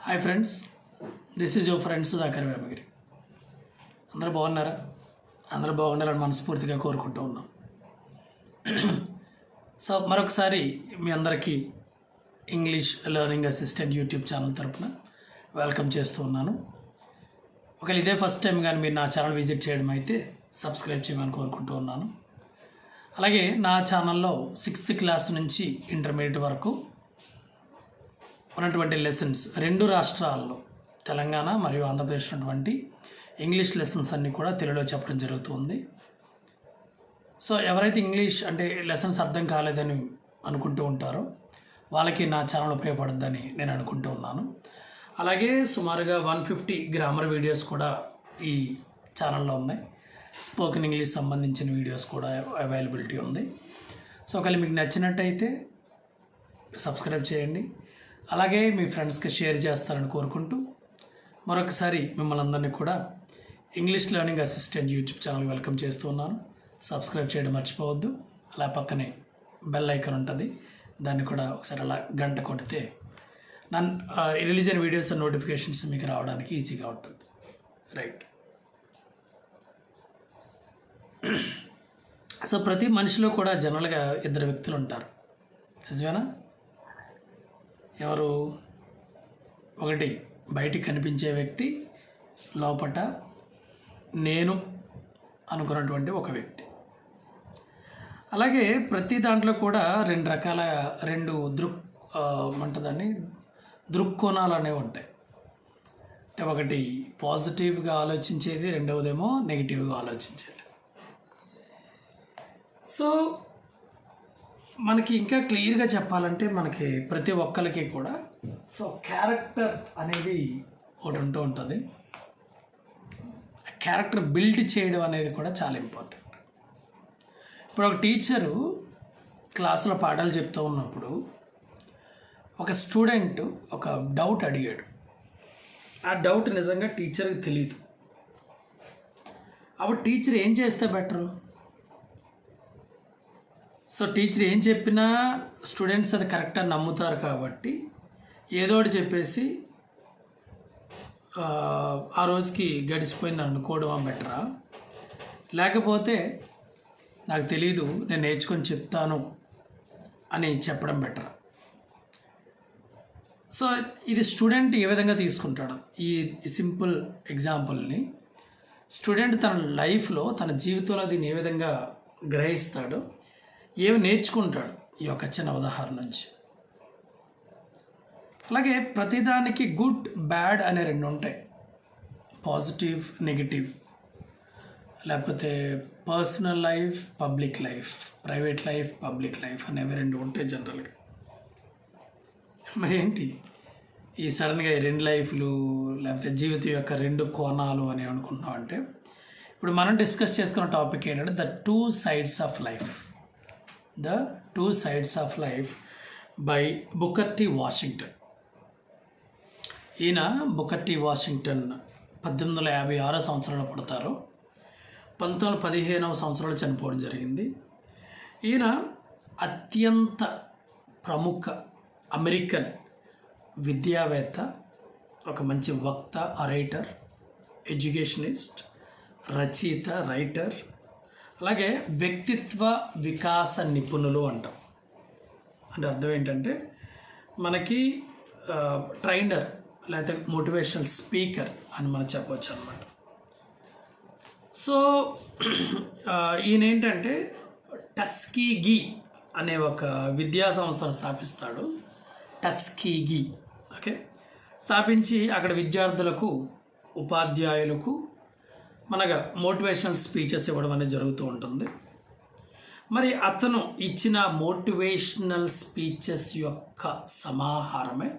Hi friends, this is your friend Sudhakar. అందరూ బాగున్నారా? అందరూ బాగుండాలని మనస్ఫూర్తిగా కోరుకుంటూ ఉన్నాం. సో మరొకసారి మీ అందరికీ English learning assistant YouTube channel తరపున వెల్కమ్ చేస్తూ ఉన్నాను. ఒకవేళ ఇదే ఫస్ట్ టైం కానీ మీరు నా ఛానల్ విజిట్ చేయడం అయితే సబ్స్క్రైబ్ చేయమని కోరుకుంటూ ఉన్నాను. అలాగే నా ఛానల్లో 6th క్లాస్ నుంచి ఇంటర్మీడియట్ వరకు ఉన్నటువంటి లెసన్స్ 2 రాష్ట్రాల్లో తెలంగాణ మరియు ఆంధ్రప్రదేశ్ ఉన్నటువంటి ఇంగ్లీష్ లెసన్స్ అన్నీ కూడా తెలుగులో చెప్పడం జరుగుతుంది. సో ఎవరైతే ఇంగ్లీష్ అంటే లెసన్స్ అర్థం కాలేదని అనుకుంటూ ఉంటారో వాళ్ళకి నా ఛానల్ ఉపయోగపడుతుందని నేను అనుకుంటూ ఉన్నాను. అలాగే సుమారుగా 150 గ్రామర్ వీడియోస్ కూడా ఈ ఛానల్లో ఉన్నాయి. స్పోకెన్ ఇంగ్లీష్ సంబంధించిన వీడియోస్ కూడా అవైలబిలిటీ ఉంది. సో ఒకవేళ మీకు నచ్చినట్టయితే సబ్స్క్రైబ్ చేయండి. అలాగే మీ ఫ్రెండ్స్కి షేర్ చేస్తారని కోరుకుంటూ మరొకసారి మిమ్మల్ని అందరినీ కూడా English learning assistant YouTube channel welcome చేస్తూ ఉన్నాను. సబ్స్క్రైబ్ చేయడం మర్చిపోవద్దు. అలా పక్కనే బెల్ ఐకాన్ ఉంటుంది, దాన్ని కూడా ఒకసారి అలా గంట కొడితే రిలీజియన్ వీడియోస్ నోటిఫికేషన్స్ మీకు రావడానికి ఈజీగా ఉంటుంది. రైట్. సో ప్రతి మనిషిలో కూడా జనరల్గా 2 వ్యక్తులు ఉంటారు, నిజమేనా? ఎవరు? ఒకటి బయటికి కనిపించే వ్యక్తి, లోపట నేను అనుకున్నటువంటి ఒక వ్యక్తి. అలాగే ప్రతి దాంట్లో కూడా 2 రకాల దృక్కోణాలు అనేవి ఉంటాయి. అంటే ఒకటి పాజిటివ్గా ఆలోచించేది, రెండవదేమో నెగిటివ్గా ఆలోచించేది. సో మనకి ఇంకా క్లియర్గా చెప్పాలంటే మనకి ప్రతి ఒక్కరికి కూడా సో క్యారెక్టర్ అనేది ఒకటి ఉంటూ ఉంటుంది. క్యారెక్టర్ బిల్డ్ చేయడం అనేది కూడా చాలా ఇంపార్టెంట్. ఇప్పుడు ఒక టీచరు క్లాసులో పాఠాలు చెప్తూ ఉన్నప్పుడు ఒక స్టూడెంట్ ఒక డౌట్ అడిగాడు. ఆ డౌట్ నిజంగా టీచర్కి తెలియదు. అప్పుడు టీచర్ ఏం చేస్తే బెటరు? సో టీచర్ ఏం చెప్పినా స్టూడెంట్స్ అది కరెక్ట్గా నమ్ముతారు కాబట్టి ఏదో ఒకటి చెప్పేసి ఆ రోజుకి గడిచిపోయింది అనుకోవడం బెటరా, లేకపోతే నాకు తెలీదు నేను నేర్చుకొని చెప్తాను అని చెప్పడం బెటరా? సో ఇది స్టూడెంట్ ఏ విధంగా తీసుకుంటాడు? ఈ సింపుల్ ఎగ్జాంపుల్ని స్టూడెంట్ తన లైఫ్లో తన జీవితంలో దీన్ని ఏ విధంగా గ్రహిస్తాడో, ఏమి నేర్చుకుంటాడు ఈ యొక్క చిన్న ఉదాహరణ నుంచి. అలాగే ప్రతిదానికి గుడ్ బ్యాడ్ అనే 2 ఉంటాయి. పాజిటివ్, నెగిటివ్, లేకపోతే personal life, public life, private life, public life అనేవి 2 ఉంటాయి జనరల్గా. మరి ఏంటి ఈ సడన్గా 2 లైఫ్లు లేకపోతే జీవితం యొక్క 2 కోణాలు అని అనుకుంటున్నాం అంటే, ఇప్పుడు మనం డిస్కస్ చేసుకున్న టాపిక్ ఏంటంటే the 2 sides of life. The 2 sides of life by Booker T. Washington. ఈయన బుకర్ టీ వాషింగ్టన్ 1856 సంవత్సరంలో పుడతారు. 1915వ సంవత్సరంలో చనిపోవడం జరిగింది. ఈయన అత్యంత ప్రముఖ అమెరికన్ విద్యావేత్త, ఒక మంచి వక్త, అరైటర్, ఎడ్యుకేషనిస్ట్, రచయిత, రైటర్, అలాగే వ్యక్తిత్వ వికాస నిపుణులు అంటాం. అంటే అర్థం ఏంటంటే మనకి ట్రైనర్ లేకపోతే మోటివేషనల్ స్పీకర్ అని మనం చెప్పవచ్చు అనమాట. సో ఈయన ఏంటంటే టస్కీగీ అనే ఒక విద్యా సంస్థను స్థాపిస్తాడు. టస్కీగీ స్థాపించి అక్కడ విద్యార్థులకు, ఉపాధ్యాయులకు మనగా మోటివేషనల్ స్పీచెస్ ఇవ్వడం అనేది జరుగుతూ ఉంటుంది. మరి అతను ఇచ్చిన మోటివేషనల్ స్పీచెస్ యొక్క సమాహారమే,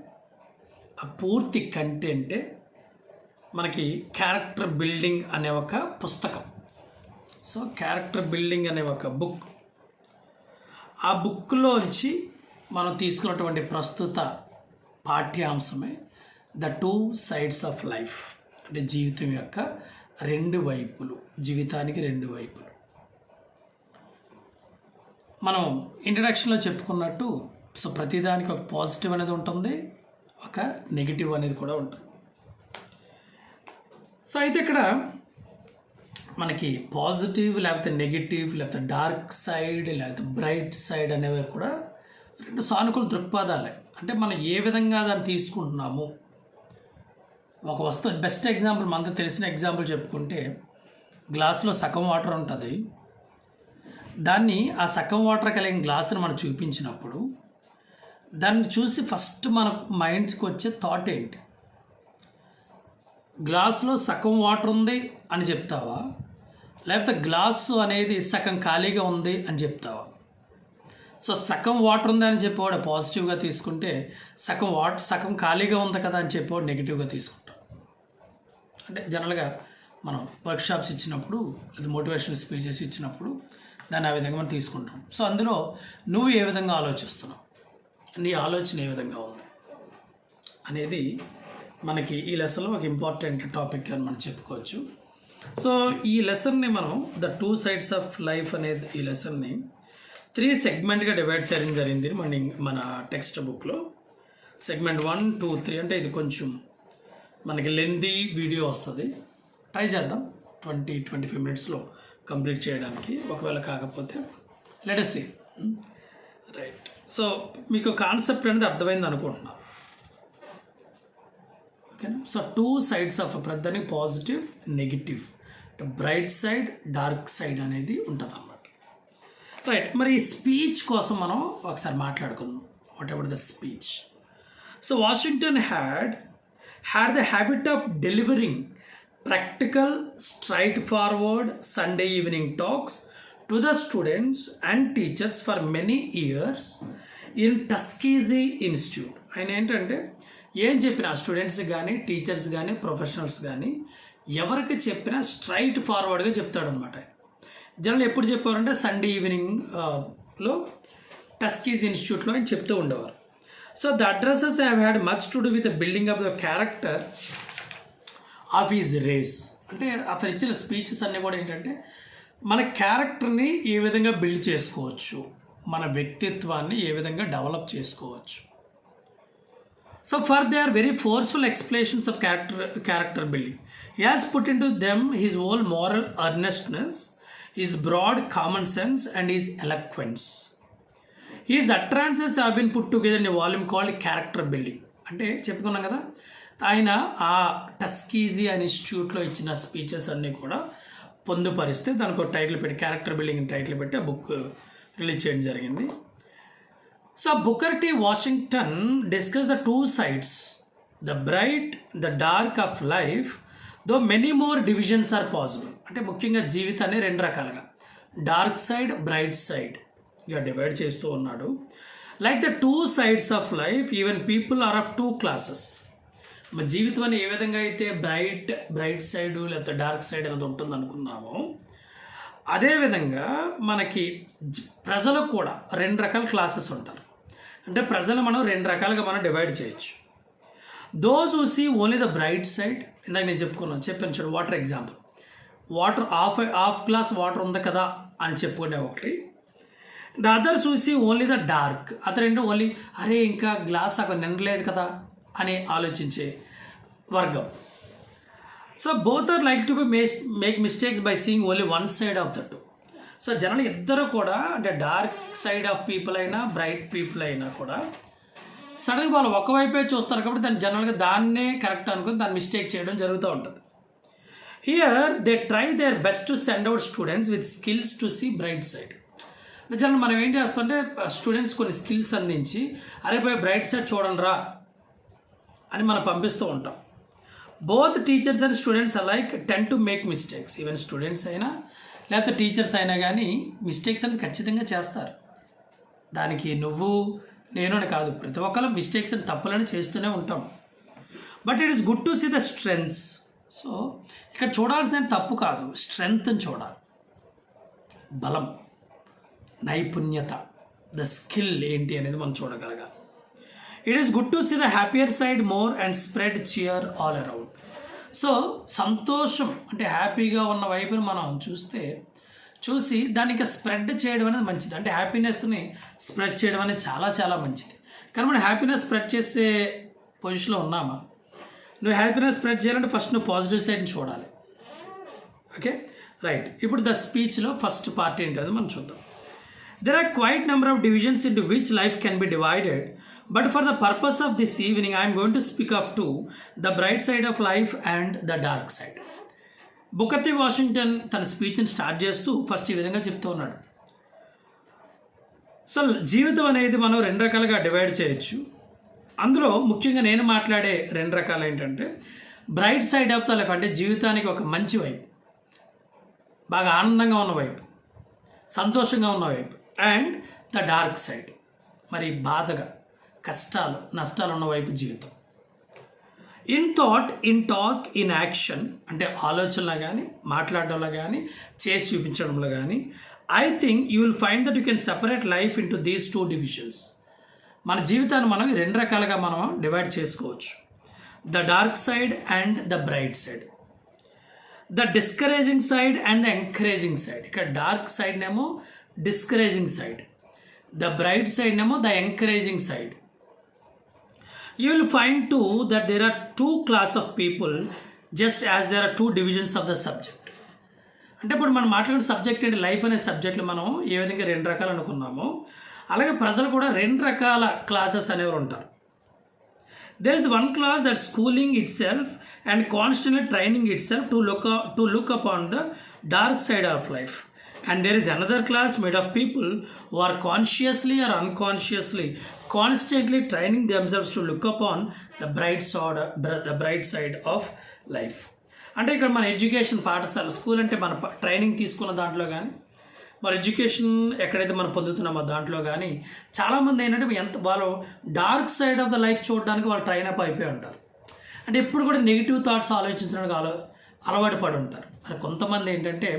ఆ పూర్తి కంటెంటే మనకి క్యారెక్టర్ బిల్డింగ్ అనే ఒక పుస్తకం. సో క్యారెక్టర్ బిల్డింగ్ అనే ఒక బుక్. ఆ బుక్లోంచి మనం తీసుకున్నటువంటి ప్రస్తుత పాఠ్యాంశమే ద 2 sides ఆఫ్ లైఫ్. అంటే జీవితం యొక్క 2 వైపులు, జీవితానికి 2 వైపులు. మనం ఇంట్రడక్షన్లో చెప్పుకున్నట్టు సో ప్రతిదానికి ఒక పాజిటివ్ అనేది ఉంటుంది, ఒక నెగిటివ్ అనేది కూడా ఉంటుంది. సో అయితే ఇక్కడ మనకి పాజిటివ్ లేకపోతే నెగిటివ్ లేకపోతే డార్క్ సైడ్ లేకపోతే బ్రైట్ సైడ్ అనేవి కూడా రెండు సానుకూల దృక్పథాలే. అంటే మనం ఏ విధంగా దాన్ని తీసుకుంటున్నాము. ఒక వస్తువు బెస్ట్ ఎగ్జాంపుల్ మనకు తెలిసిన ఎగ్జాంపుల్ చెప్పుకుంటే, గ్లాసులో సగం వాటర్ ఉంటుంది. దాన్ని ఆ సగం వాటర్ కలిగిన గ్లాసుని మనం చూపించినప్పుడు దాన్ని చూసి ఫస్ట్ మన మైండ్కి వచ్చే థాట్ ఏంటి? గ్లాసులో సగం వాటర్ ఉంది అని చెప్తావా, లేకపోతే గ్లాసు అనేది సగం ఖాళీగా ఉంది అని చెప్తావా? సో సగం వాటర్ ఉంది అని చెప్పేవాడు పాజిటివ్గా తీసుకుంటే, సగం ఖాళీగా ఉంది కదా అని చెప్పేవాడు నెగిటివ్గా తీసుకుంటాం. అంటే జనరల్గా మనం వర్క్షాప్స్ ఇచ్చినప్పుడు లేదా మోటివేషనల్ స్పీచెస్ ఇచ్చినప్పుడు దాన్ని ఆ విధంగా మనం తీసుకుంటాం. సో అందులో నువ్వు ఏ విధంగా ఆలోచిస్తున్నావు, నీ ఆలోచన ఏ విధంగా ఉంది అనేది మనకి ఈ లెసన్లో ఒక ఇంపార్టెంట్ టాపిక్ అని మనం చెప్పుకోవచ్చు. సో ఈ లెసన్ని మనం ద 2 sides ఆఫ్ లైఫ్ అనేది ఈ లెసన్ని 3 సెగ్మెంట్గా డివైడ్ చేయడం జరిగింది మన టెక్స్ట్ బుక్లో. సెగ్మెంట్ 1, 2, 3 అంటే ఇది కొంచెం మనకి లెందీ వీడియో వస్తుంది. ట్రై చేద్దాం 20-25 minutesలో కంప్లీట్ చేయడానికి. ఒకవేళ కాకపోతే let us see. Right. So మీకు కాన్సెప్ట్ అనేది అర్థమైంది అనుకుంటున్నాను. ఓకేనా? సో 2 sides ఆఫ్ ప్రతిదాని positive negative, bright side dark side అనేది ఉంటుంది అన్నమాట. రైట్. మరి ఈ స్పీచ్ కోసం మనం ఒకసారి మాట్లాడుకుందాం. What ever the speech. So Washington had the habit of delivering practical, straightforward Sunday evening talks to the students and teachers for many years in Tuskege Institute. ఆయన ఏంటంటే ఏం చెప్పినా స్టూడెంట్స్ కానీ టీచర్స్ కానీ ప్రొఫెషనల్స్ కానీ ఎవరికి చెప్పినా స్ట్రైట్ ఫార్వర్డ్గా చెప్తాడనమాట. జనరల్ ఎప్పుడు చెప్పారంటే సండే ఈవినింగ్లో టస్కీజ్ ఇన్స్టిట్యూట్లో ఆయన చెప్తూ ఉండేవారు. So the addresses have had much to do with the building of the character of his race. అంటే అతను ఇచ్చిన స్పీచెస్ అన్నీ కూడా ఏంటంటే మన క్యారెక్టర్ని ఏ విధంగా బిల్డ్ చేసుకోవచ్చు, మన వ్యక్తిత్వాన్ని ఏ విధంగా డెవలప్ చేసుకోవచ్చు. So for they are very forceful explanations of character building. He has put into them his whole moral earnestness, his broad common sense and his eloquence. His utterances have been put together in a volume called Character Building. అంటే చెప్పుకున్నాం కదా, ఆయన ఆ టస్కీజీ అనే ఇన్స్టిట్యూట్లో ఇచ్చిన speeches అన్నీ కూడా పొందుపరిస్తే దానికి ఒక టైటిల్ పెట్టి క్యారెక్టర్ బిల్డింగ్ టైటిల్ పెట్టి ఆ బుక్ రిలీజ్ చేయడం జరిగింది. So Booker T Washington discuss the 2 sides, the bright the dark of life, though many more divisions are possible. అంటే ముఖ్యంగా జీవితాన్ని 2 రకాలుగా డార్క్ సైడ్ బ్రైట్ సైడ్ ఇక డివైడ్ చేస్తూ ఉన్నాడు. Like the 2 sides of life even people are of 2 classes. మన జీవితం ఏ విధంగా అయితే బ్రైట్ సైడ్ లేకపోతే డార్క్ సైడ్ అనేది ఉంటుంది అనుకున్నామో, అదేవిధంగా మనకి ప్రజలు కూడా 2 రకాల క్లాసెస్ ఉంటారు. అంటే ప్రజలు మనం 2 రకాలుగా మనం డివైడ్ చేయొచ్చు. Those who see only the bright side, ఇందాక నేను చెప్పాను చూడు water example. Water half glass water ఉంది కదా అని చెప్పుకునే ఒకటి. ద అదర్స్ చూసి ఓన్లీ ద డార్క్, అతను ఓన్లీ అరే ఇంకా గ్లాస్ అక్కడ నిండలేదు కదా అని ఆలోచించే వర్గం. So both are like to be make mistakes by seeing only 1 side of the 2. So general ఇద్దరు కూడా అంటే డార్క్ సైడ్ ఆఫ్ పీపుల్ అయినా బ్రైట్ పీపుల్ అయినా కూడా సడన్గా వాళ్ళు ఒకవైపే చూస్తారు కాబట్టి దాన్ని జనరల్గా దాన్నే కరెక్ట్ అనుకుని దాన్ని మిస్టేక్ చేయడం జరుగుతూ ఉంటుంది. Here they try their best to send out students with skills to see bright side. నిజంగా మనం ఏం చేస్తుంటే స్టూడెంట్స్ కొన్ని స్కిల్స్ అందించి అరే పోయి బ్రైట్ సైడ్ చూడండి రా అని మనం పంపిస్తూ ఉంటాం. Both teachers and students alike tend to make mistakes. Even students అయినా లేకపోతే టీచర్స్ అయినా కానీ మిస్టేక్స్ అనేది ఖచ్చితంగా చేస్తారు. దానికి నువ్వు నేను అని కాదు, ప్రతి ఒక్కరు మిస్టేక్స్ అని తప్పులని చేస్తూనే ఉంటాం. But it is good to see the strengths. So ఇక్కడ చూడాల్సిన తప్పు కాదు, స్ట్రెంగ్త్ని చూడాలి, బలం, నైపుణ్యత, ద స్కిల్ ఏంటి అనేది మనం చూడగలగాలి. It is good to see the happier side more and spread cheer all around. So సంతోషం అంటే హ్యాపీగా ఉన్న వైపుని మనం చూసి దానికి స్ప్రెడ్ చేయడం అనేది మంచిది. అంటే హ్యాపీనెస్ని స్ప్రెడ్ చేయడం అనేది చాలా చాలా మంచిది. కానీ మనం హ్యాపీనెస్ స్ప్రెడ్ చేసే పొజిషన్లో ఉన్నామా? నువ్వు హ్యాపీనెస్ స్ప్రెడ్ చేయాలంటే ఫస్ట్ నువ్వు పాజిటివ్ సైడ్ని చూడాలి. Okay, right. ఇప్పుడు ద స్పీచ్లో ఫస్ట్ పార్ట్ ఏంటది మనం చూద్దాం. There are quite number of divisions into which life can be divided, but for the purpose of this evening, I am going to speak of two, the bright side of life and the dark side. Booker T Washington తన స్పీచ్ని start చేస్తూ first ఈ విధంగా చెప్తూ ఉన్నాడు. So జీవితం అనేది మనం రెండు రకాలుగా డివైడ్ చేయొచ్చు. అందులో ముఖ్యంగా నేను మాట్లాడే రెండు రకాలు ఏంటంటే bright side of the life, అంటే జీవితానికి ఒక మంచి వైపు, బాగా ఆనందంగా ఉన్న వైపు, సంతోషంగా ఉన్న వైపు, అండ్ ద డార్క్ సైడ్, మరి బాధగా కష్టాలు నష్టాలు ఉన్న వైపు జీవితం. In thought, in talk, in action, అంటే ఆలోచనలో కానీ మాట్లాడడంలో కానీ చేసి చూపించడంలో కానీ I think you will find that you can separate life into these two divisions. మన జీవితాన్ని మనం రెండు రకాలుగా మనం డివైడ్ చేసుకోవచ్చు, the dark side and the bright side, the discouraging side and the encouraging side. ఇక్కడ డార్క్ సైడ్నేమో డిస్కరేజింగ్ సైడ్, ద బ్రైట్ సైడ్నేమో the encouraging side. You will find too that there are two class of people just as there are two divisions of the subject. అంటే ఇప్పుడు మనం మాట్లాడే subject ఏంటి, life అనే సబ్జెక్టులు మనం ఏ విధంగా రెండు రకాలు అనుకున్నామో అలాగే ప్రజలు కూడా రెండు రకాల క్లాసెస్ అనేవారు ఉంటారు. There is one class that schooling itself and constantly training itself to look upon the dark side of life. And there is another class made of people who are consciously or unconsciously constantly training themselves to look upon the bright side of life. అంటే ఇక్కడ మన education పాఠశాల, school అంటే మన training తీసుకున్న దాంట్లో కానీ మన ఎడ్యుకేషన్ ఎక్కడైతే మనం పొందుతున్నామో దాంట్లో కానీ చాలామంది ఏంటంటే వాళ్ళు dark side of the life చూడడానికి వాళ్ళు ట్రైన్ అప్ అయిపోయి ఉంటారు. అంటే ఎప్పుడు కూడా నెగిటివ్ థాట్స్ ఆలోచించడానికి అలవాటు పడి ఉంటారు. మరి కొంతమంది ఏంటంటే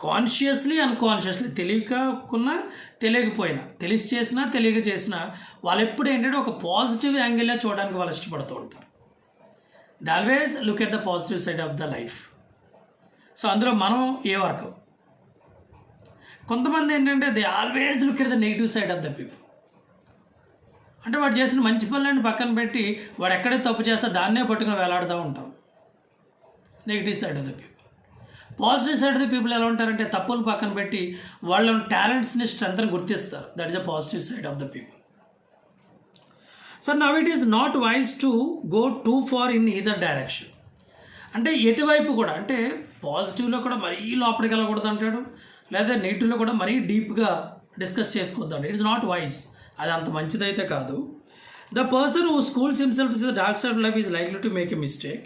కాన్షియస్లీ అన్కాన్షియస్లీ, తెలియకున్నా తెలియకపోయినా, తెలిసి చేసినా తెలియక చేసినా వాళ్ళు ఎప్పుడు ఏంటంటే ఒక పాజిటివ్ యాంగిల్లో చూడడానికి వాళ్ళు ఇష్టపడుతూ ఉంటారు. They always look at the positive side of the life. So అందులో మనం ఏ వర్క్, కొంతమంది ఏంటంటే they always look at the negative side of the people. అంటే వాడు చేసిన మంచి పనులను పక్కన పెట్టి వాడు ఎక్కడైతే తప్పు చేస్తా దాన్నే పట్టుకుని వేలాడుతూ ఉంటాం, negative side of the people. Positive side of the people ఎలా ఉంటారంటే తప్పులు పక్కన పెట్టి వాళ్ళ టాలెంట్స్ని స్ట్రెంగ్త్ని గుర్తిస్తారు. That is the positive side of the people. So now it is not wise to go too far in either direction. అంటే ఎటువైపు కూడా, అంటే పాజిటివ్లో కూడా మరీ లోపలికి వెళ్ళకూడదు అంటాడు, లేదా నెగిటివ్లో కూడా మరీ డీప్గా డిస్కస్ చేసుకోవద్దు. ఇట్స్ నాట్ వైజ్, అది అంత మంచిదైతే కాదు. The person who schools himself to the dark side of life is likely to make a mistake.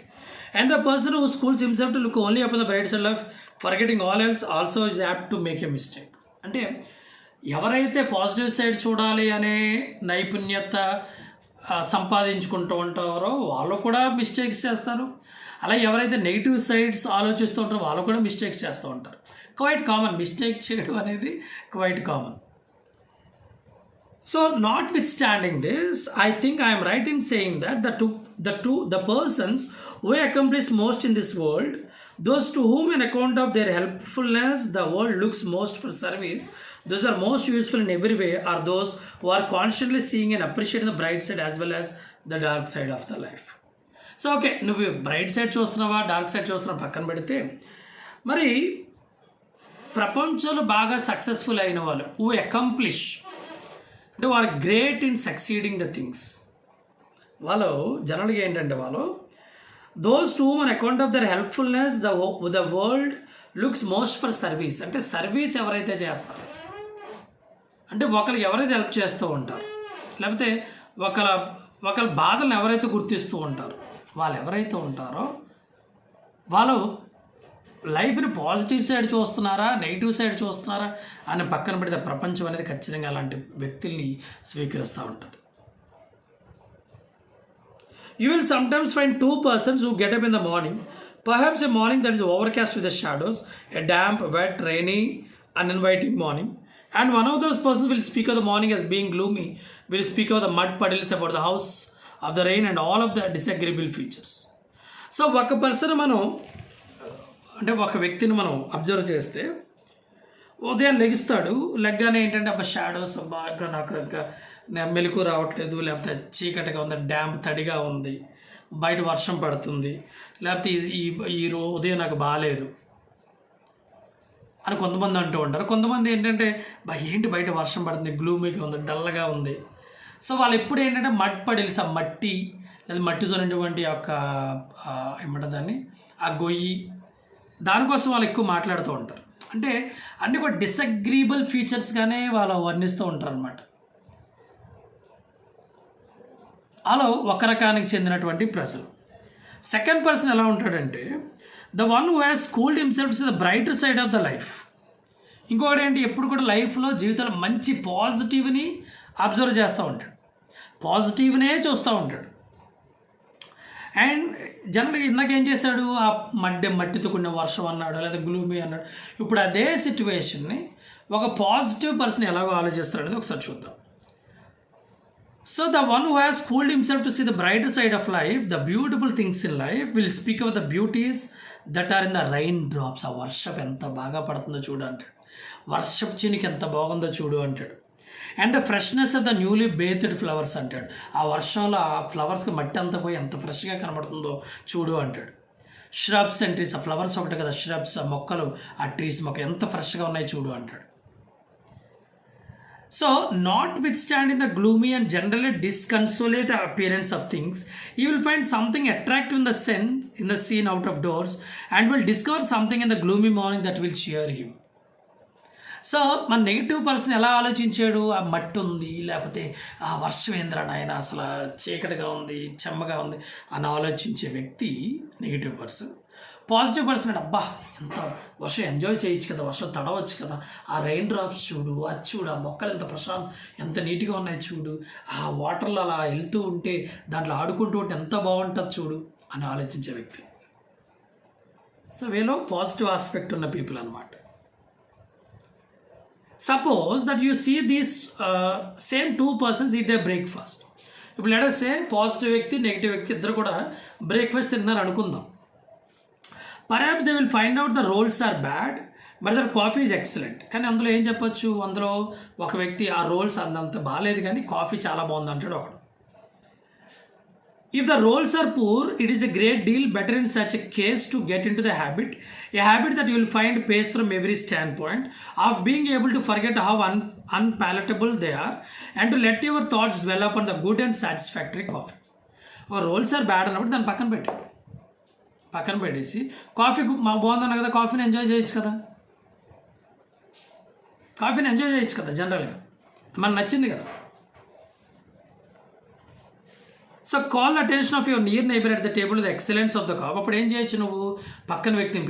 And the person who schools himself to look only upon the bright side of life, forgetting all else, also is apt to make a mistake. అంటే ఎవరైతే positive side చూడాలి అనే నైపుణ్యత సంపాదించుకుంటూ ఉంటారో వాళ్ళు కూడా mistakes చేస్తారు. అలాగే ఎవరైతే నెగిటివ్ సైడ్స్ ఆలోచిస్తూ ఉంటారో వాళ్ళు కూడా మిస్టేక్స్ చేస్తూ ఉంటారు. క్వైట్ కామన్, మిస్టేక్ చేయడం అనేది quite common. So notwithstanding this, I think I am right in saying that the persons who accomplish most in this world, those to whom on account of their helpfulness the world looks most for service, those are most useful in every way, are those who are constantly seeing and appreciating the bright side as well as the dark side of the life. So okay, నువ్వు bright side చూస్తున్నావా dark side చూస్తున్నావా పక్కన పెడితే, మరి ప్రపంచంలో బాగా successful అయిన వాళ్ళు who accomplish, అంటే వాళ్ళు great in succeeding the things, వాళ్ళు జనరల్గా ఏంటంటే వాళ్ళు those to on account of their helpfulness the world looks most for service. అంటే సర్వీస్ ఎవరైతే చేస్తారో, అంటే ఒకరికి ఎవరైతే హెల్ప్ చేస్తూ ఉంటారు, లేకపోతే ఒకరి బాధలను ఎవరైతే గుర్తిస్తూ ఉంటారో, వాళ్ళు ఎవరైతే ఉంటారో వాళ్ళు లైఫ్ని పాజిటివ్ సైడ్ చూస్తున్నారా నెగిటివ్ సైడ్ చూస్తున్నారా అని పక్కన పెడితే ప్రపంచం అనేది ఖచ్చితంగా అలాంటి వ్యక్తుల్ని స్వీకరిస్తూ ఉంటుంది. You will sometimes find two persons who get up in the morning, perhaps a morning that is overcast with the shadows, a damp, wet, rainy, uninviting morning, and one of those persons will speak of the morning as being gloomy, will speak of the mud puddles about the house of the rain and all of the disagreeable features. So ఒక person మనం, అంటే ఒక వ్యక్తిని మనం observe చేస్తే ఉదయం లెగిస్తాడు, లెగ్గానే ఏంటంటే అబ్బా షాడోస్, బాగా నాకు ఇంకా మెలకు రావట్లేదు, లేకపోతే చీకటిగా ఉంది, డ్యామ్ తడిగా ఉంది, బయట వర్షం పడుతుంది, లేకపోతే ఈ ఉదయం నాకు బాగాలేదు అని కొంతమంది అంటూ ఉంటారు. కొంతమంది ఏంటంటే ఏంటి బయట వర్షం పడుతుంది, గ్లూమీగా ఉంది, డల్గా ఉంది. సో వాళ్ళు ఎప్పుడు ఏంటంటే మట్టి లేదా మట్టితో ఉన్నటువంటి యొక్క ఏమంటారు దాన్ని, ఆ గొయ్యి, దానికోసం వాళ్ళు ఎక్కువ మాట్లాడుతూ ఉంటారు. అంటే అన్నీ కూడా డిసగ్రీబుల్ ఫీచర్స్గానే వాళ్ళు వర్ణిస్తూ ఉంటారు అన్నమాట. అలా ఒక రకానికి చెందినటువంటి ప్రజలు. సెకండ్ పర్సన్ ఎలా ఉంటాడంటే the one who has schooled himself to the brighter side of the life. ఇంకొకటి ఏంటి, ఎప్పుడు కూడా లైఫ్లో జీవితంలో మంచి పాజిటివ్ని అబ్జర్వ్ చేస్తూ ఉంటాడు, పాజిటివ్నే చూస్తూ ఉంటాడు. అండ్ జనరల్గా ఇందాక ఏం చేశాడు, ఆ మట్టితో కూడిన వర్షం అన్నాడు, లేదా గ్లూమీ అన్నాడు. ఇప్పుడు అదే సిచ్యువేషన్ని ఒక పాజిటివ్ పర్సన్ ఎలాగో ఆలోచిస్తాడు అనేది ఒకసారి చూద్దాం. So the one who has schooled himself to see the brighter side of life, the beautiful things in life, will speak of the beauties that are in the raindrops. ఆ వర్షం ఎంత బాగా పడుతుందో చూడు అంటాడు, వర్షపు చినికి ఎంత బాగుందో చూడు అంటాడు. And the freshness of the newly bathed flowers అంటాడు, ఆ వర్షంలో ఆ ఫ్లవర్స్కి మట్టి అంతా పోయి ఎంత ఫ్రెష్గా కనబడుతుందో చూడు అంటాడు. ష్రబ్స్ అండ్ ట్రీస్, ఆ ఫ్లవర్స్ ఒకటి కదా ష్రబ్స్, ఆ మొక్కలు, ఆ ట్రీస్ మొక్క ఎంత ఫ్రెష్గా ఉన్నాయి చూడు అంటాడు. So, notwithstanding the gloomy and generally disconsolate appearance of things, you will find something attractive in the scene out of doors, and will discover something in the gloomy morning that will cheer him. So మన negative person ఎలా ఆలోచించాడు, ఆ మట్టి ఉంది, లేకపోతే ఆ వర్షం ఏంద్రా నాయన అసలు చీకటిగా ఉంది, చెమ్మగా ఉంది అని ఆలోచించే వ్యక్తి నెగిటివ్ పర్సన్. పాజిటివ్ పర్సన్ అంటే అబ్బా ఎంత వర్షం ఎంజాయ్ చేయొచ్చు కదా, వర్షం తడవచ్చు కదా, ఆ రెయిన్ డ్రాప్స్ చూడు, అది చూడు, ఆ మొక్కలు ఎంత ఎంత నీట్గా ఉన్నాయి చూడు, ఆ వాటర్లో అలా వెళ్తూ ఉంటే దాంట్లో ఆడుకుంటూ ఉంటే ఎంత బాగుంటుంది చూడు అని ఆలోచించే వ్యక్తి. సో వీళ్ళు పాజిటివ్ ఆస్పెక్ట్ ఉన్న పీపుల్ అనమాట. Suppose that you see these same two persons eat a breakfast. ఇప్పుడు లెట్ us say పాజిటివ్ వ్యక్తి నెగిటివ్ వ్యక్తి ఇద్దరు కూడా బ్రేక్ఫాస్ట్ తిన్నారు అనుకుందాం. Perhaps they will find out the rolls are bad, but their coffee is excellent. కానీ అందులో ఏం చెప్పొచ్చు, అందులో ఒక వ్యక్తి ఆ రోల్స్ అంత బాగాలేదు కానీ కాఫీ చాలా బాగుంది అంటాడు ఒకడు. If the rolls are poor, it is a great deal better in such a case to get into the habit, a habit that you will find pays from every standpoint, of being able to forget how unpalatable they are and to let your thoughts dwell upon the good and satisfactory coffee. ఒక roles are bad అన్నప్పుడు దాన్ని పక్కన పెట్టేసి coffee బాగుందన్న కదా, కాఫీని enjoy చేయొచ్చు కదా, జనరల్గా మనకు నచ్చింది కదా. So call the attention of your near neighbour at the table the excellence of the coffee. అప్పుడు ఏం చేయొచ్చు, నువ్వు పక్కన వ్యక్తిని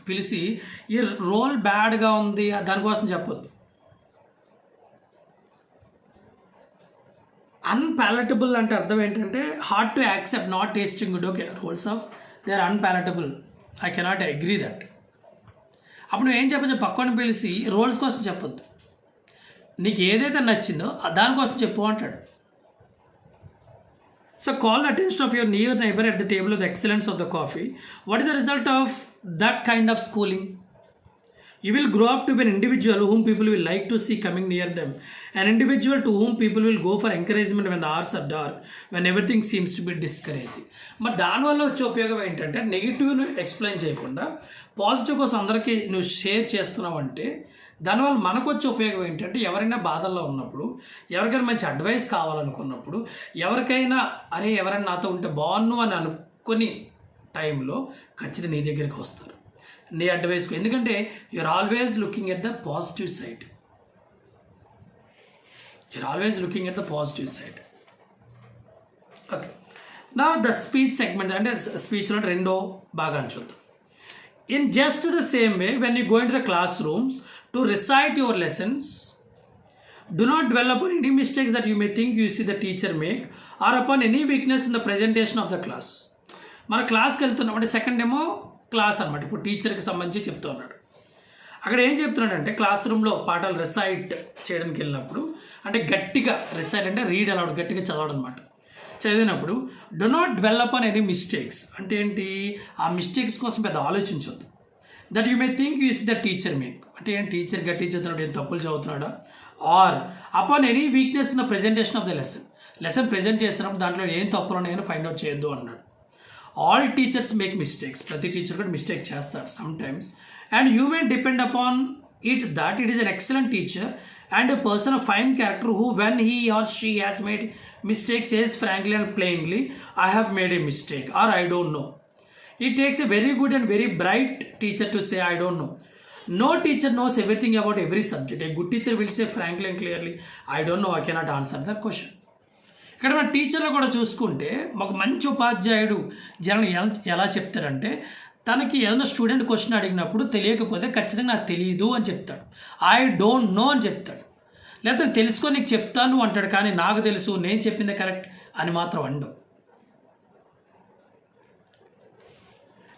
పిలిచి ఈ రోల్ బ్యాడ్గా ఉంది దానికోసం చెప్పొద్దు. అన్పాలటబుల్ అంటే అర్థం ఏంటంటే hard to accept, not tasting good. Okay, roles of they are unpalatable, I cannot agree that. అప్పుడు నువ్వు ఏం చెప్పచ్చు, పక్కన పిలిచి రోల్స్ కోసం చెప్పొద్దు, నీకు ఏదైతే నచ్చిందో దానికోసం చెప్పు అంటాడు. So call the attention of your near neighbour at the table of the excellence of the coffee. What is the result of that kind of schooling? You will grow up to be an individual whom people will like to see coming near them. An individual to whom people will go for encouragement when the hours are dark, when everything seems to be discouraging. మరి దానివల్ల వచ్చే ఉపయోగం ఏంటంటే నెగిటివ్ను explain చేయకుండా positive కోసం అందరికీ నువ్వు share చేస్తున్నావు అంటే దానివల్ల మనకు వచ్చే ఉపయోగం ఏంటంటే ఎవరైనా బాధల్లో ఉన్నప్పుడు, ఎవరికైనా మంచి అడ్వైస్ కావాలనుకున్నప్పుడు, ఎవరికైనా అరే ఎవరైనా నాతో ఉంటే బాగున్ను అని అనుకుని టైంలో ఖచ్చితంగా నీ దగ్గరికి వస్తారు, నీ అడ్వైస్కు. ఎందుకంటే you're always looking at the positive side. Okay, నా ద స్పీచ్ సెగ్మెంట్ అంటే స్పీచ్లో రెండో భాగాన్ని చూద్దాం. In just the same way when you go into the classrooms to recite your lessons, do not dwell upon any mistakes that you may think you see the teacher make or upon any weakness in the presentation of the class. మన క్లాస్కి వెళ్తున్నాం అంటే second ఏమో class అనమాట. ఇప్పుడు టీచర్కి సంబంధించి చెప్తూ ఉన్నాడు. అక్కడ ఏం చెప్తున్నాడంటే క్లాస్ రూమ్లో పాఠాలు రిసైట్ చేయడానికి వెళ్ళినప్పుడు, అంటే గట్టిగా రిసైట్ అంటే రీడ్ అలౌడ్, గట్టిగా చదవడం అనమాట. చదివినప్పుడు do not dwell upon any mistakes అంటే ఏంటి, ఆ మిస్టేక్స్ కోసం పెద్ద ఆలోచించవద్దు. That you may think you is the teacher make అంటే ఏంటి, టీచర్ గట్టి చదువుతున్నాడు, ఏం తప్పులు చదువుతున్నాడా or upon any weakness in the presentation of the lesson present చేసినప్పుడు దాంట్లో ఏం తప్పులు ఉన్నాయని ఫైండ్ అవుట్ చేయొద్దు అన్నాడు. ఆల్ టీచర్స్ మేక్ మిస్టేక్స్, ప్రతి టీచర్ కూడా మిస్టేక్ చేస్తాడు sometimes, and you may depend upon it that it is an excellent teacher and a person of fine character who when he or she has made mistakes says frankly and plainly, I have made a mistake or I don't know. It takes a very good and very bright teacher to say I don't know. No teacher knows everything about every subject. A good teacher will say frankly and clearly, I don't know, I cannot answer that question. ఇక్కడ మన టీచర్లు కూడా చూసుకుంటే ఒక మంచి ఉపాధ్యాయుడు జనం ఎలా చెప్తారంటే, తనకి ఏదైనా స్టూడెంట్ క్వశ్చన్ అడిగినప్పుడు తెలియకపోతే ఖచ్చితంగా నాకు తెలియదు అని చెప్తాడు, ఐ డోంట్ నో అని చెప్తాడు. లేకపోతే తెలుసుకో నీకు చెప్తాను అంటాడు, కానీ నాకు తెలుసు నేను చెప్పిందే కరెక్ట్ అని మాత్రం and.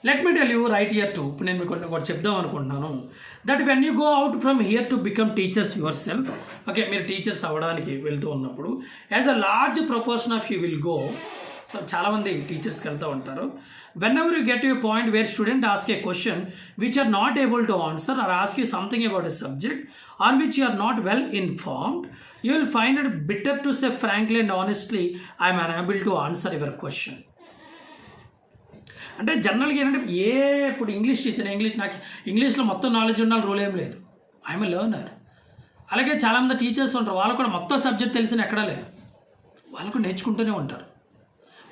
Let me tell you right here to, ఇప్పుడు నేను మీకు ఒకటి చెప్దాం అనుకుంటున్నాను, that when you go out from here to become teachers your self, okay మీరు టీచర్స్ అవ్వడానికి వెళ్తూ ఉన్నప్పుడు as a large proportion of you will go, so చాలామంది టీచర్స్కి వెళ్తూ ఉంటారు, whenever you get to a point where student ask a question which you are not able to answer or ask you something about a subject on which you are not well informed, you will find it bitter to say frankly and honestly, I am unable to answer your question. అంటే జనరల్గా ఏంటంటే ఇప్పుడు English teacher, నాకు ఇంగ్లీష్లో మొత్తం knowledge ఉన్న rule ఏం లేదు, ఐఎమ్ ఎ లెర్నర్. అలాగే చాలామంది టీచర్స్ ఉంటారు, వాళ్ళు కూడా మొత్తం సబ్జెక్ట్ తెలిసిన ఎక్కడా లేదు, వాళ్ళు కూడా నేర్చుకుంటూనే ఉంటారు.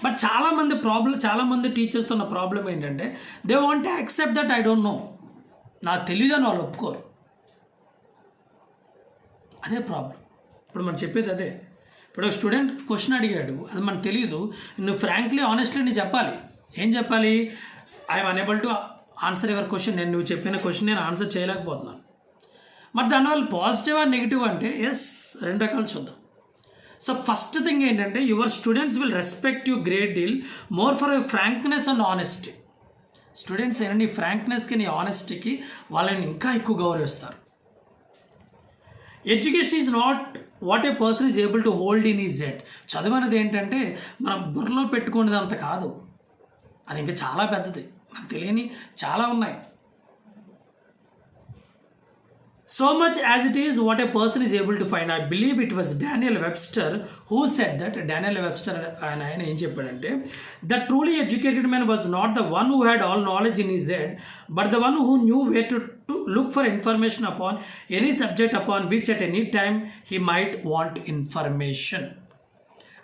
బట్ చాలామంది టీచర్స్తో ఉన్న ప్రాబ్లం ఏంటంటే they want accept that I don't know, నాకు తెలియదు అని వాళ్ళు ఒప్పుకోరు. అదే ప్రాబ్లం. ఇప్పుడు మనం చెప్పేది అదే. ఇప్పుడు ఒక స్టూడెంట్ క్వశ్చన్ అడిగాడు, అది మనకు తెలియదు, నువ్వు ఫ్రాంక్లీ ఆనెస్ట్లీ నేను చెప్పాలి. ఏం చెప్పాలి? I'm unable to answer your question, నువ్వు చెప్పిన క్వశ్చన్ నేను ఆన్సర్ చేయలేకపోతున్నాను. మరి దానివల్ల పాజిటివ్ అండ్ నెగిటివ్ అంటే ఎస్, రెండు రకాలు చూద్దాం. సో ఫస్ట్ థింగ్ ఏంటంటే your students will respect you great deal more for your frankness and honesty. Students ఏంటంటే నీ ఫ్రాంక్నెస్కి నీ ఆనెస్టీకి వాళ్ళని ఇంకా ఎక్కువ గౌరవిస్తారు. Education is not what a person is able to hold in is head. చదువు అనేది ఏంటంటే మనం బుర్రలో పెట్టుకునేది అంత కాదు, అది ఇంకా చాలా పెద్దది, మనకు తెలియని చాలా ఉన్నాయి. So much as it is what a person is able to find. I believe it was Daniel Webster who said that. Daniel Webster ఆయన ఏం చెప్పాడంటే, the truly educated man was not the one who had all knowledge in his head, but the one who knew where to look for information upon any subject upon which at any time he might want information.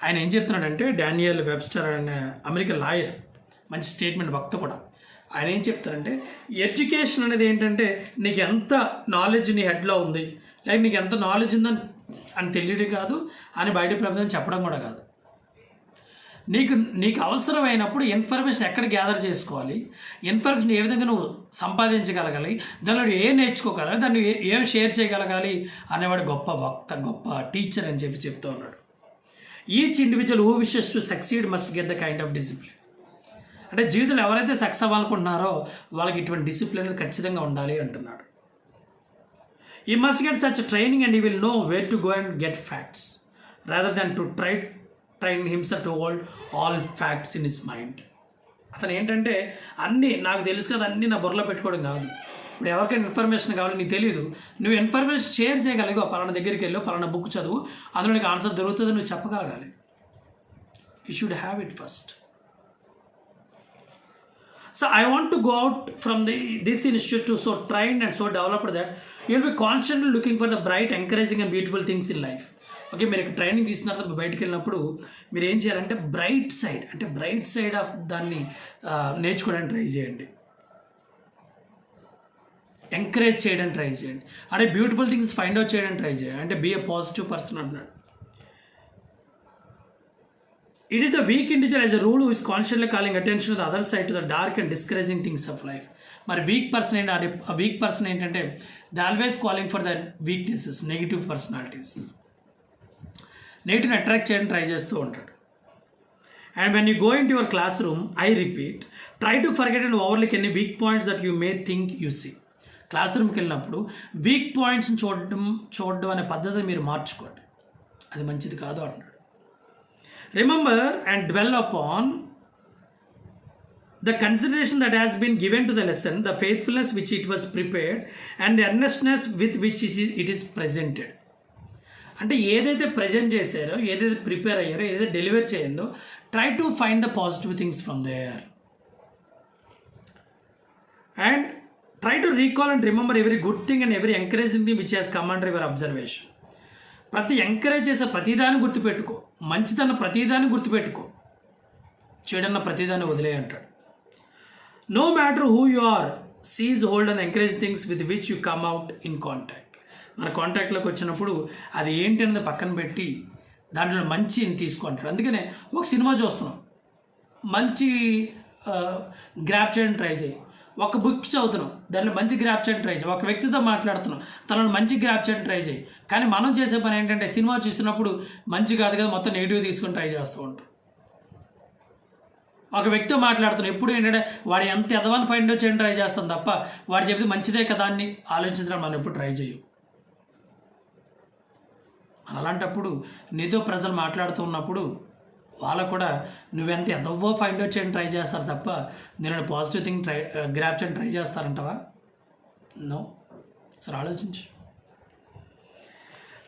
ఆయన ఏం చెప్తున్నాడంటే, Daniel Webster అనే American lawyer, మంచి statement వక్త కూడా. ఆయన ఏం చెప్తారంటే, ఎడ్యుకేషన్ అనేది ఏంటంటే నీకు ఎంత నాలెడ్జ్ నీ హెడ్లో ఉంది, లైక్ నీకు ఎంత నాలెడ్జ్ ఉందని అని తెలియడం కాదు, అని బయట ప్రపంచం చెప్పడం కూడా కాదు. నీకు అవసరమైనప్పుడు ఇన్ఫర్మేషన్ ఎక్కడ గ్యాదర్ చేసుకోవాలి, ఇన్ఫర్మేషన్ ఏ విధంగా నువ్వు సంపాదించగలగాలి, దానిలో ఏం నేర్చుకోగలగాలి, దాన్ని ఏం షేర్ చేయగలగాలి అనేవాడు గొప్ప వక్త, గొప్ప టీచర్ అని చెప్తూ ఉన్నాడు. Each individual who wishes to succeed must get the kind of discipline. అంటే జీవితంలో ఎవరైతే సక్సెస్ అవ్వాలనుకుంటున్నారో వాళ్ళకి ఇటువంటి డిసిప్లిన్ ఖచ్చితంగా ఉండాలి అంటున్నాడు. ఈ must get such training and you will know where to go and get facts rather than to train himself to hold all facts in his mind. అతను ఏంటంటే అన్నీ నాకు తెలుసు కదా, అన్నీ నా బుర్రలో పెట్టుకోవడం కాదు. ఇప్పుడు ఎవరికైనా ఇన్ఫర్మేషన్ కావాలి, నీకు తెలియదు, నువ్వు ఇన్ఫర్మేషన్ షేర్ చేయగలిగా, పలానా దగ్గరికి వెళ్ళు, పలానా బుక్ చదువు, అందులో నీకు ఆన్సర్ దొరుకుతుంది నువ్వు చెప్పగలగాలి. You should have it first. So I want to go out from this institute to so trained and so developed that you will be constantly looking for the bright, encouraging and beautiful things in life. Okay, మీరు ఇక్కడ training తీసుకున్న తర్వాత బయటకు వెళ్ళినప్పుడు మీరు ఏం చేయాలంటే bright side of దాన్ని నేర్చుకోవడానికి ట్రై చేయండి, ఎంకరేజ్ చేయడానికి ట్రై చేయండి, అంటే బ్యూటిఫుల్ థింగ్స్ ఫైండ్ అవుట్ చేయడానికి ట్రై చేయండి, అంటే బీ ఏ పాజిటివ్ పర్సన్ అంటున్నాడు. It is a weak individual as a rule who is constantly calling attention to the other side, to the dark and discouraging things of life. మరి weak person ఏంటంటే they always calling for the weaknesses, negative personalities, నెగిటివ్ని attract చేయడం try చేస్తూ ఉంటాడు. And when you go into your classroom, I repeat, try to forget and overlook any weak points that you may think you see. Class రూమ్కి వెళ్ళినప్పుడు week పాయింట్స్ని చూడడం అనే పద్ధతిని మీరు మార్చుకోండి, అది మంచిది కాదు అంటున్నాడు. Remember and dwell upon the consideration that has been given to the lesson, the faithfulness which it was prepared, and the earnestness with which it is presented. అంటే ఏదైతే ప్రజెంట్ చేశారో, ఏదైతే ప్రిపేర్ అయ్యారో, ఏదైతే డెలివర్ చేయందో, try to find the positive things from there and try to recall and remember every good thing and every encouraging thing which has come under your observation. ప్రతి encourage చేసే ప్రతిదాన్ని గుర్తుపెట్టుకో, మంచిదన్న ప్రతిదాన్ని గుర్తుపెట్టుకో, చెడన్న ప్రతిదాన్ని వదిలే అంటాడు. No matter who you are, seize, hold and encourage things with which you come out in contact. మన కాంటాక్ట్లోకి వచ్చినప్పుడు అది ఏంటి అనేది పక్కన పెట్టి దాంట్లో మంచిని తీసుకుంటాడు. అందుకనే ఒక సినిమా చూస్తున్నాం, మంచి గ్రాప్ చేయడం ట్రై చేయి. ఒక బుక్ చదువుతున్నాం, దాంట్లో మంచి గ్రాప్ చేయడం ట్రై చేయి. ఒక వ్యక్తితో మాట్లాడుతున్నాం, తనను మంచి గ్రాప్ చేయడం ట్రై చేయి. కానీ మనం చేసే పని ఏంటంటే సినిమా చూసినప్పుడు మంచి కాదు కదా, మొత్తం నెగిటివ్ తీసుకొని ట్రై చేస్తూ ఉంటాం. ఒక వ్యక్తితో మాట్లాడుతున్నాం, ఎప్పుడు ఏంటంటే వాడు ఎంత ఎదవని ఫైండ్ అవుట్ చేయడం ట్రై చేస్తాం తప్ప వాడు చెప్తే మంచిదే కదా అని ఆలోచించడం మనం ఎప్పుడు ట్రై చేయం. అలాంటప్పుడు నీతో ప్రజలు మాట్లాడుతూ ఉన్నప్పుడు వాళ్ళకు కూడా నువ్వెంత ఎదవ్వో ఫైండ్ అవుట్ చేయడం ట్రై చేస్తారు తప్ప నేను పాజిటివ్ థింగ్ గ్రాప్ చేయడం ట్రై చేస్తారంటవా? నో. సరే ఆలోచించు.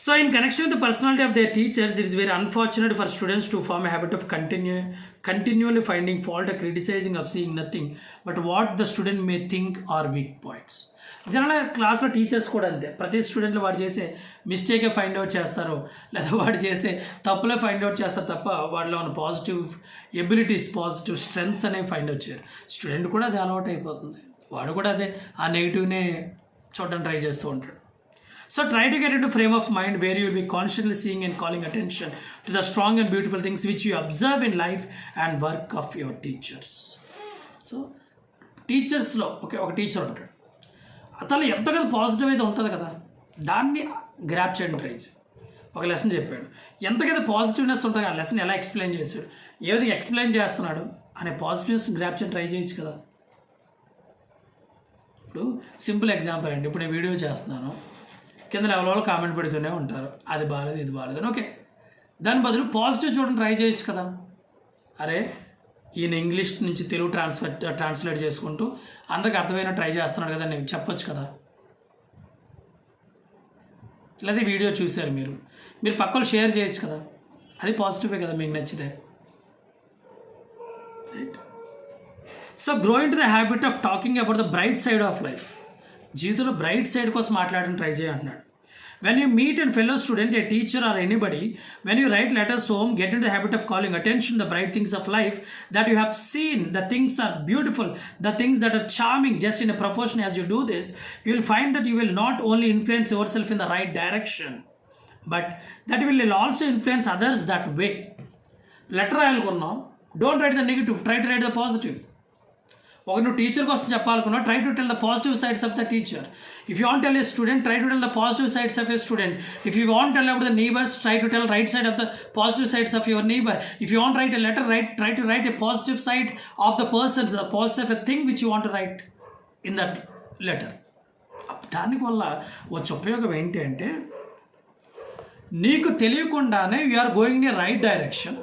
So in connection with the personality of their teachers, it is very unfortunate for students to form a habit of continually finding fault or criticizing of seeing nothing but what the student may think are weak points. జనరల్గా క్లాస్లో teachers కూడా అంతే, ప్రతి స్టూడెంట్లు వాడు చేసే మిస్టేకే find out చేస్తారు, లేదా వాడు చేసే తప్పులే ఫైండ్ అవుట్ చేస్తారు తప్ప వాడిలో ఉన్న పాజిటివ్ ఎబిలిటీస్, పాజిటివ్ స్ట్రెంగ్స్ అనేవి ఫైండ్ అవుట్ చేయరు. స్టూడెంట్ కూడా అది అలవాటు అయిపోతుంది, వాడు కూడా అదే ఆ నెగిటివ్నే చూడడం ట్రై చేస్తూ ఉంటాడు. So try to get into a frame of mind where you will be constantly seeing and calling attention to the strong and beautiful things which you observe in life and work of your teachers. So టీచర్స్లో ఒక teacher ఉంటాడు, అతను ఎంతగా positive అయితే ఉంటుంది కదా, దాన్ని grab చేయడం try చేయి. ఒక లెసన్ చెప్పాడు, ఎంతకైతే పాజిటివ్నెస్ ఉంటుంది ఆ లెసన్ ఎలా ఎక్స్ప్లెయిన్ చేశాడు, ఏ విధంగా ఎక్స్ప్లెయిన్ చేస్తున్నాడు అనే పాజిటివ్నెస్ గ్రాప్ చేయడం ట్రై చేయొచ్చు కదా. ఇప్పుడు సింపుల్ ఎగ్జాంపుల్ అండి, ఇప్పుడు నేను వీడియో చేస్తున్నాను, కింద లెవెల్లో కామెంట్ పెడుతూనే ఉంటారు, అది బాగాలేదు ఇది బాగాలేదు అని. ఓకే, దాని బదులు పాజిటివ్ చూడడం ట్రై చేయొచ్చు కదా. అరే ఈయన ఇంగ్లీష్ నుంచి తెలుగు ట్రాన్స్లేట్ చేసుకుంటూ అందరికి అర్థమైన ట్రై చేస్తున్నాడు కదా నేను చెప్పొచ్చు కదా. లేదా వీడియో చూశారు మీరు పక్కన షేర్ చేయొచ్చు కదా, అది పాజిటివే కదా మీకు నచ్చితే. Right. So grow in to the habit of talking about the bright side of life. జీవితంలో బ్రైట్ సైడ్ కోసం మాట్లాడడం ట్రై చేయ అంటున్నాడు. When you meet a fellow student, a teacher or anybody, when you write letters home, get into the habit of calling attention to the bright things of life that you have seen. The things are beautiful, the things that are charming. Just in a proportion as you do this, you will find that you will not only influence yourself in the right direction, but that you will also influence others that way. Letter రాయాలనుకున్నావు, don't write the negative, try to write the positive. ఒక నువ్వు teacher కోసం చెప్పాలనుకున్నావు, try to tell the positive sides of the teacher. If you want tell a student, try to tell the positive sides of a student. If you want tell about the neighbours, try to tell right side of the positive sides of your neighbor. If you want to write a letter, try to write a positive side of the person, the positive thing which you want to write in that letter. దాని వల్ల వచ్చే ఉపయోగం ఏంటి అంటే నీకు తెలియకుండానే you are going in a right direction.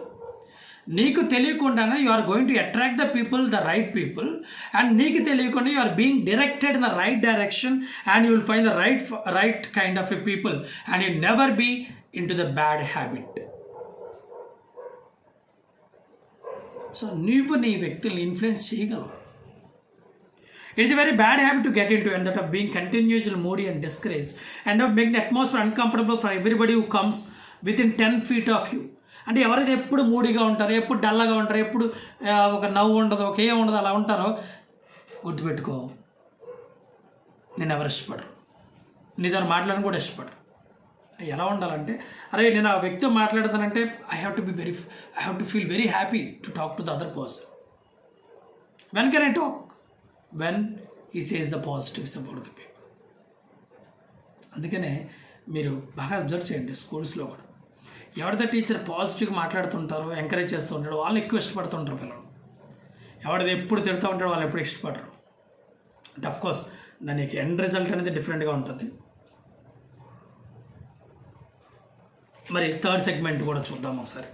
నీకు తెలియకుండానే you are going to attract the people, the right people, and నీకు తెలియకుండా you are being directed in the right direction and you will find the right kind of a people and you never be into the bad habit. So నీవు నీ వ్యక్తుల్ని influence చేయగలవు. It's a very bad habit to get into, and that of being continuously moody and discouraged and of making the atmosphere uncomfortable for everybody who comes within 10 feet of you. అంటే ఎవరైతే ఎప్పుడు మూడీగా ఉంటారో, ఎప్పుడు డల్గా ఉంటారో, ఎప్పుడు ఒక నవ్వు ఉండదు, ఒక ఏం ఉండదు, అలా ఉంటారో గుర్తుపెట్టుకో, నేను ఎవరు ఇష్టపడరు, నీ దాన్ని మాట్లాడడం కూడా ఇష్టపడరు. అంటే ఎలా ఉండాలంటే, అరే నేను ఆ వ్యక్తితో మాట్లాడతానంటే I have to feel very happy to talk to the other person. When can I talk? when he says the positives about the people. అందుకనే మీరు బాగా అబ్జర్వ్ చేయండి, స్కూల్స్లో కూడా ఎవరితో టీచర్ పాజిటివ్గా మాట్లాడుతుంటారో, ఎంకరేజ్ చేస్తూ ఉంటాడో వాళ్ళు ఎక్కువ ఇష్టపడుతుంటారు పిల్లలు. ఎవరిది ఎప్పుడు తిడుతూ ఉంటాడో వాళ్ళు ఎప్పుడు ఇష్టపడరు. అంటే అఫ్కోర్స్ దానికి ఎండ్ రిజల్ట్ అనేది డిఫరెంట్గా ఉంటుంది. మరి థర్డ్ సెగ్మెంట్ కూడా చూద్దాం ఒకసారి.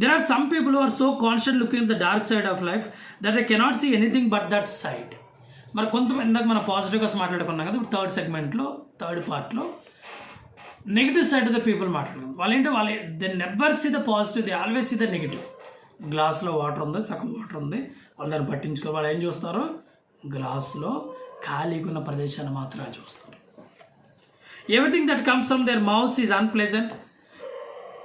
There are some people who are so constant looking at the dark side of life that they cannot see anything but that side. మరి కొంతమంది ఇందాక మనం పాజిటివ్ కోసం మాట్లాడుకున్నాం కదా, ఇప్పుడు థర్డ్ సెగ్మెంట్లో థర్డ్ పార్ట్లో negative side of the people మాట్లాడదు. వాళ్ళు they never see the positive, they always see the negative. గ్లాస్లో వాటర్ ఉంది, సగం వాటర్ ఉంది, వాళ్ళు దాన్ని పట్టించుకో, వాళ్ళు ఏం చూస్తారు, గ్లాస్లో ఖాళీగా ఉన్న ప్రదేశాన్ని మాత్రమే చూస్తారు. Everything that comes from there mouths is unpleasant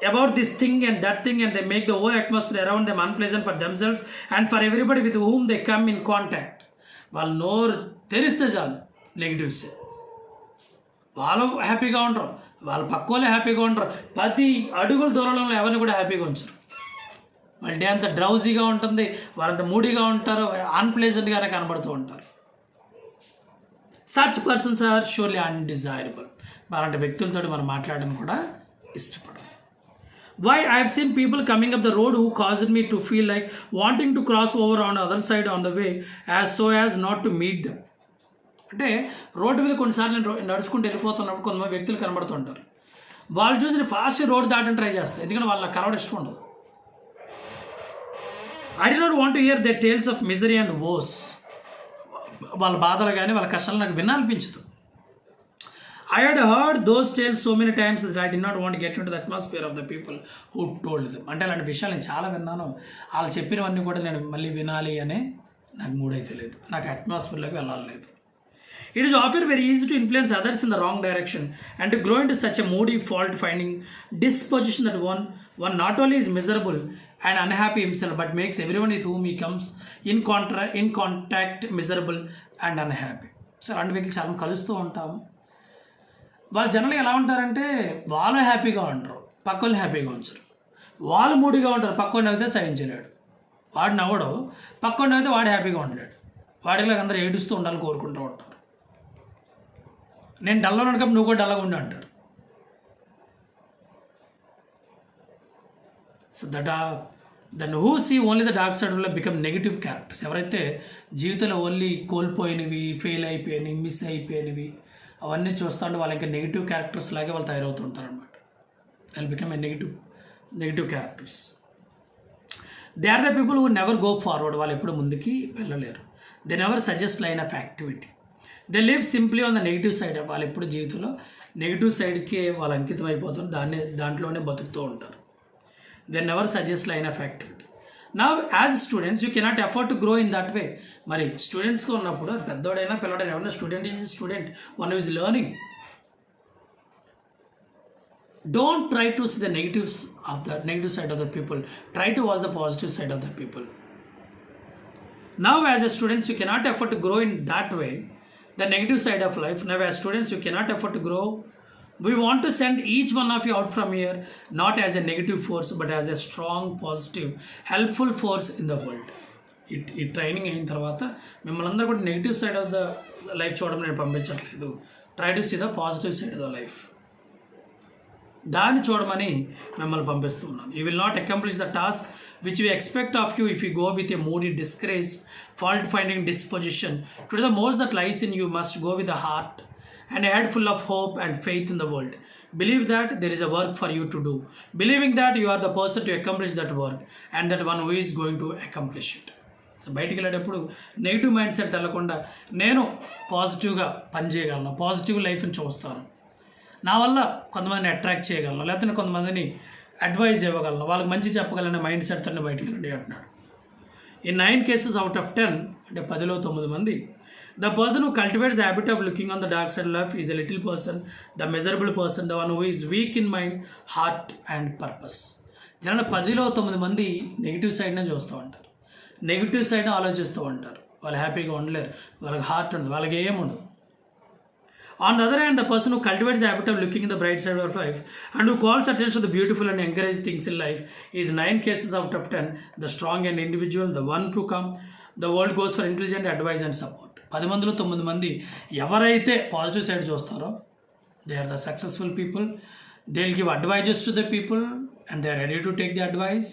about this thing and that thing, and they make the whole atmosphere around them unpleasant for themselves and for everybody with whom they come in contact. వాళ్ళు నోరు తెరిస్తే చాలు negatives. వాళ్ళు హ్యాపీగా ఉండరు, వాళ్ళ పక్క వాళ్ళే హ్యాపీగా ఉండరు, 10 అడుగుల దూరంలో ఎవరిని కూడా హ్యాపీగా ఉంచరు. వాళ్ళ డే అంతా డ్రౌజీగా ఉంటుంది, వాళ్ళంతా మూడీగా ఉంటారు, అన్ప్లెజెంట్గానే కనబడుతూ ఉంటారు. Such persons are surely undesirable. అలాంటి వ్యక్తులతో మనం మాట్లాడడం కూడా ఇష్టపడము. Why I have seen people coming up the road who caused me to feel like wanting to cross over on the other side on the way as so as not to meet them. అంటే road మీద కొన్నిసార్లు నేను నడుచుకుంటూ వెళ్ళిపోతున్నప్పుడు కొంతమంది వ్యక్తులు కనబడుతుంటారు. వాళ్ళు చూసి ఫాస్ట్ రోడ్ దాటని ట్రై చేస్తారు, ఎందుకంటే వాళ్ళకి కలవడం ఇష్టం ఉండదు. I do not want to hear their tales of misery and woes. వాళ్ళ బాధలు కానీ వాళ్ళ కష్టాలు నాకు వినాలనిపించదు. I had heard those tales so many times that I did not want to get into the atmosphere of the people who told them. అంటే అలాంటి విషయాలు నేను చాలా విన్నాను, వాళ్ళు చెప్పినవన్నీ కూడా నేను మళ్ళీ వినాలి అనే నాకు మూడైతే లేదు, నాకు అట్మాస్ఫియర్లోకి వెళ్ళాలి లేదు. It is often very easy to influence others in the wrong direction and to grow into such a moody, fault-finding disposition that one not only is miserable and unhappy himself but makes everyone with whom he comes in contact miserable and unhappy. So అలాంటి వ్యక్తులు చాలా కలుస్తూ ఉంటాము. వాళ్ళు జనరల్గా ఎలా ఉంటారంటే వాళ్ళు హ్యాపీగా ఉంటారు, పక్కని హ్యాపీగా ఉంచరు. వాళ్ళు మూడీగా ఉంటారు, పక్కని నవ్వితే సహించలేడు, వాడు నవ్వడు, పక్కని నవ్వితే వాడు హ్యాపీగా ఉండలేడు, వాడికి అందరూ ఏడుస్తూ ఉండాలని కోరుకుంటూ ఉంటారు. నేను డల్గా ఉండకపోతే నువ్వు కూడా డల్గా ఉండి అంటారు. So that who see only the dark side will become negative characters. ఎవరైతే జీవితంలో ఓన్లీ కోల్పోయినవి, ఫెయిల్ అయిపోయినవి, మిస్ అయిపోయినవి అవన్నీ చూస్తూ ఉంటే వాళ్ళకి నెగిటివ్ క్యారెక్టర్స్ లాగే వాళ్ళు తయారవుతుంటారు అనమాట. They become a negative characters. They are the people who never go forward. వాళ్ళు ఎప్పుడు ముందుకి వెళ్ళలేరు. They never suggest line of activity. They live simply on the negative side. వాళ్ళు ఎప్పుడు జీవితంలో నెగిటివ్ సైడ్కి వాళ్ళు అంకితం అయిపోతారు, దాంట్లోనే బతుకుతూ ఉంటారు. They never suggest line of activity. నా as students you cannot effort to grow in that way. మరి స్టూడెంట్స్గా ఉన్నప్పుడు పెద్దోడైనా పిల్లడైనా ఎవరైనా student is student, one is learning. Don't try to see the negative side of the people, try to watch the positive side of the people. Now as a students you cannot afford to grow in that way, the negative side of life. Now as students you cannot afford to grow. We want to send each one of you out from here not as a negative force but as a strong, positive, helpful force in the world. ఈ training అయిన తర్వాత మిమ్మల్ని అందరూ కూడా negative side of the life చూడడం నేను పంపించట్లేదు. Try to see the positive side of the life, దాన్ని చూడమని మిమ్మల్ని పంపిస్తూ ఉన్నాను. You will not accomplish the task which we expect of you if you go with a moody, discourage, fault finding disposition. To the most that lies in you must go with a heart and a head full of hope and faith in the world. Believe that there is a work for you to do, believing that you are the person to accomplish that work and that one who is going to accomplish it. So బయటికి వెళ్ళేటప్పుడు negative mind set తెల్లకుండా నేను పాజిటివ్గా పనిచేయగలను, positive లైఫ్ని చూస్తాను, నా వల్ల కొంతమందిని attract చేయగలను, లేకపోతే కొంతమందిని అడ్వైజ్ ఇవ్వగలను, వాళ్ళకి మంచి చెప్పగలనే మైండ్ సెట్తో బయటికి వెళ్ళండి అంటున్నాడు. In 9 cases out of 10, అంటే 10లో 9 మంది, the person who cultivates the habit of looking on the dark side of life is a little person, the miserable person, the one who is weak in mind, heart and purpose. జనాలు 10లో 9 మంది negative సైడ్నే చూస్తూ ఉంటారు, negative సైడ్ని ఆలోచిస్తూ ఉంటారు. వాళ్ళు హ్యాపీగా ఉండలేరు, వాళ్ళకి హార్ట్ ఉండదు, వాళ్ళకి ఏముండదు. On the other hand, the person who cultivates the habit of looking in the bright side of life and who calls attention to the beautiful and encourages things in life is 9 cases out of 10 the strong and individual, the one to come the world goes for intelligent advice and support. 10 మందిలో 9 మంది ఎవరైతే positive side చూస్తారో they are the successful people. They will give advises to the people and they are ready to take the advice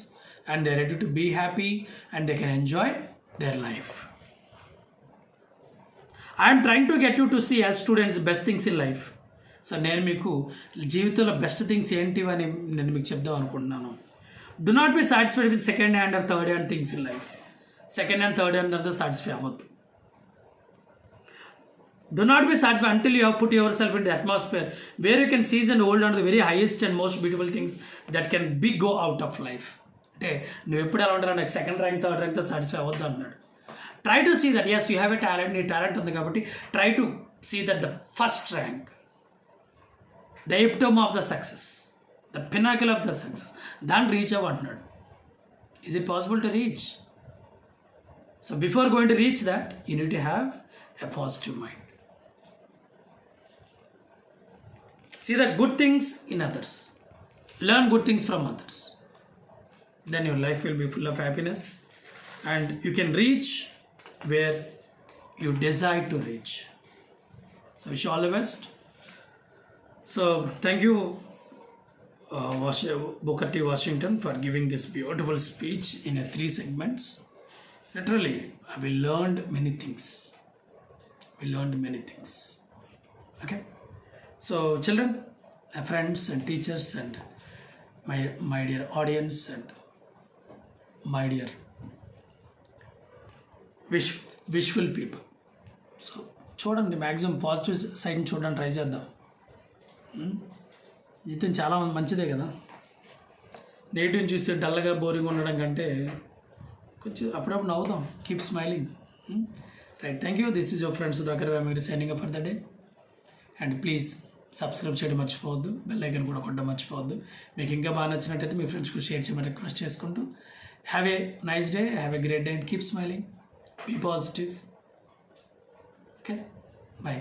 and they are ready to be happy and they can enjoy their life. I'm trying to get you to see as students best things in life. So నేను మీకు జీవితంలో best things ఏంటి అని నేను మీకు చెప్దాం అనుకుంటున్నాను. Do not be satisfied with second hand or third hand things in life. Second hand third hand అంతా సాటిస్ఫై అవ్వద్దు. Do not be satisfied until you have put yourself in the atmosphere where you can seize and hold on to the very highest and most beautiful things that can be go out of life. అంటే నువ్వు ఎప్పుడు ఎలా ఉంటావు నాకు second rank third ర్యాంక్తో satisfy అవ్వద్దు అన్నాడు. Try to see that as you have a talent, నీ టాలెంట్ ఉంది కాబట్టి try to see that the first rank, the epitome of the success, the pinnacle of the success, దాన్ని reach అవ్వంటున్నాడు. Is it possible to reach? So before going to reach that you need to have a positive mind. See the good things in others. Learn good things from others. Then your life will be full of happiness and you can reach where you desire to reach. So wish you all the best. So thank you Booker T. Washington for giving this beautiful speech in 3 segments. Literally, we learned many things. Okay. So children, friends and teachers and my dear audience and my dear wishful people. So చూడండి, maximum positive సైడ్ని చూడడానికి try చేద్దాం. జీవితం చాలా మంచిదే కదా. నెగిటివ్ని చూసి డల్గా boring ఉండడం కంటే కొంచెం అప్పుడప్పుడు నవ్వుదాం. Keep smiling. Right, thank you. This is your friend Sudhakar. మీరు signing up for the day. And please subscribe చేయడం మర్చిపోవద్దు, బెల్ ఐకాన్ కూడా కొట్టడం మర్చిపోవద్దు. మీకు ఇంకా బాగా నచ్చినట్టయితే మీ ఫ్రెండ్స్కి షేర్ చేయమని రిక్వెస్ట్ చేసుకుంటూ, have a nice day, have a great day and keep smiling, be positive. Okay, bye.